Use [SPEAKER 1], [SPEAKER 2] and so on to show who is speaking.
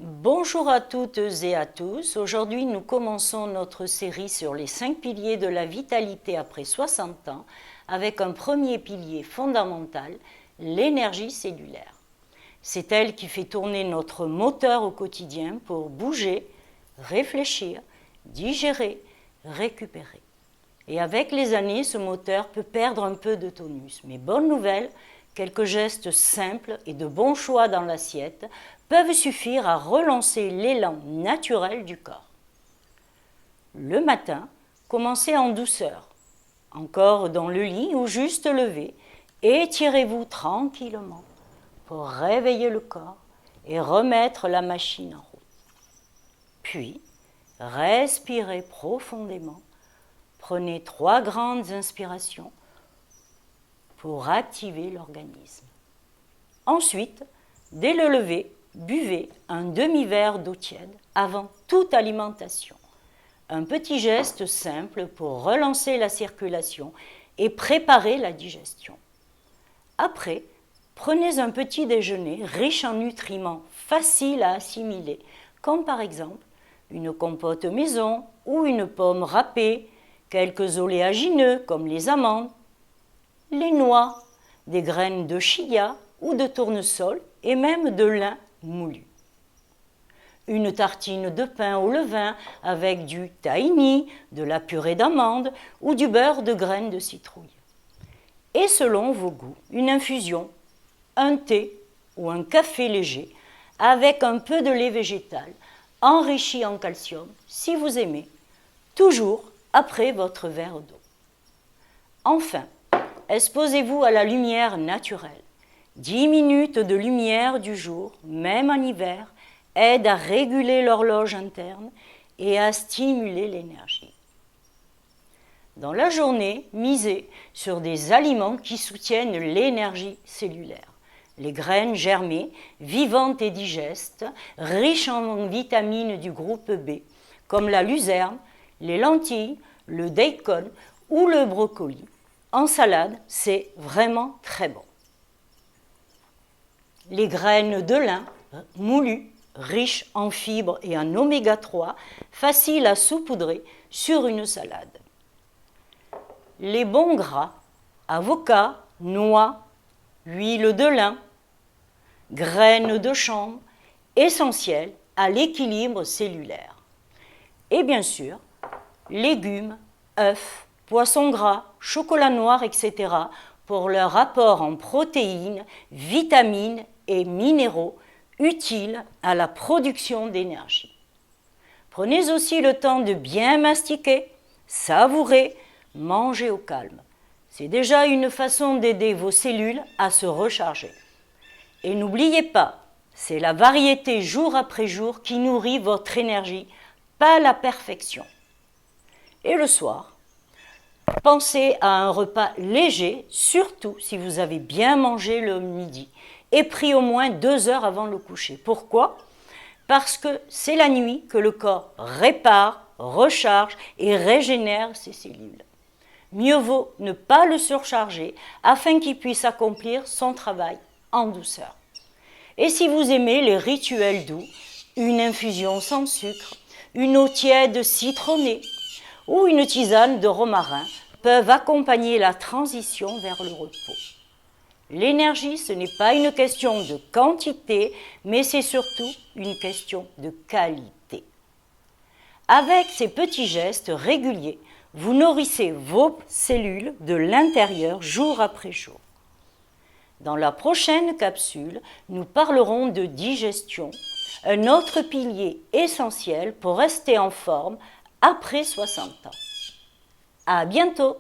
[SPEAKER 1] Bonjour à toutes et à tous. Aujourd'hui, nous commençons notre série sur les 5 piliers de la vitalité après 60 ans avec un premier pilier fondamental, l'énergie cellulaire. C'est elle qui fait tourner notre moteur au quotidien pour bouger, réfléchir, digérer, récupérer. Et avec les années, ce moteur peut perdre un peu de tonus. Mais bonne nouvelle, quelques gestes simples et de bons choix dans l'assiette peuvent suffire à relancer l'élan naturel du corps. Le matin, commencez en douceur, encore dans le lit ou juste levé, et étirez-vous tranquillement pour réveiller le corps et remettre la machine en route. Puis, respirez profondément. Prenez 3 grandes inspirations pour activer l'organisme. Ensuite, dès le lever, buvez un demi-verre d'eau tiède avant toute alimentation. Un petit geste simple pour relancer la circulation et préparer la digestion. Après, prenez un petit déjeuner riche en nutriments faciles à assimiler, comme par exemple une compote maison ou une pomme râpée, quelques oléagineux comme les amandes, les noix, des graines de chia ou de tournesol et même de lin moulu. Une tartine de pain au levain avec du tahini, de la purée d'amande ou du beurre de graines de citrouille. Et selon vos goûts, une infusion, un thé ou un café léger avec un peu de lait végétal enrichi en calcium si vous aimez, toujours après votre verre d'eau. Enfin, exposez-vous à la lumière naturelle. 10 minutes de lumière du jour, même en hiver, aident à réguler l'horloge interne et à stimuler l'énergie. Dans la journée, misez sur des aliments qui soutiennent l'énergie cellulaire. Les graines germées, vivantes et digestes, riches en vitamines du groupe B, comme la luzerne, les lentilles, le daikon ou le brocoli. En salade, c'est vraiment très bon. Les graines de lin, moulues, riches en fibres et en oméga 3, faciles à saupoudrer sur une salade. Les bons gras, avocats, noix, huile de lin, graines de chanvre, essentielles à l'équilibre cellulaire. Et bien sûr, légumes, œufs, poissons gras, chocolat noir, etc. pour leur apport en protéines, vitamines et minéraux utiles à la production d'énergie. Prenez aussi le temps de bien mastiquer, savourer, manger au calme. C'est déjà une façon d'aider vos cellules à se recharger. Et n'oubliez pas, c'est la variété jour après jour qui nourrit votre énergie, pas la perfection. Et le soir, pensez à un repas léger, surtout si vous avez bien mangé le midi et pris au moins 2 heures avant le coucher. Pourquoi ? Parce que c'est la nuit que le corps répare, recharge et régénère ses cellules. Mieux vaut ne pas le surcharger afin qu'il puisse accomplir son travail en douceur. Et si vous aimez les rituels doux, une infusion sans sucre, une eau tiède citronnée ou une tisane de romarin peuvent accompagner la transition vers le repos. L'énergie, ce n'est pas une question de quantité, mais c'est surtout une question de qualité. Avec ces petits gestes réguliers, vous nourrissez vos cellules de l'intérieur jour après jour. Dans la prochaine capsule, nous parlerons de digestion, un autre pilier essentiel pour rester en forme après 60 ans. À bientôt!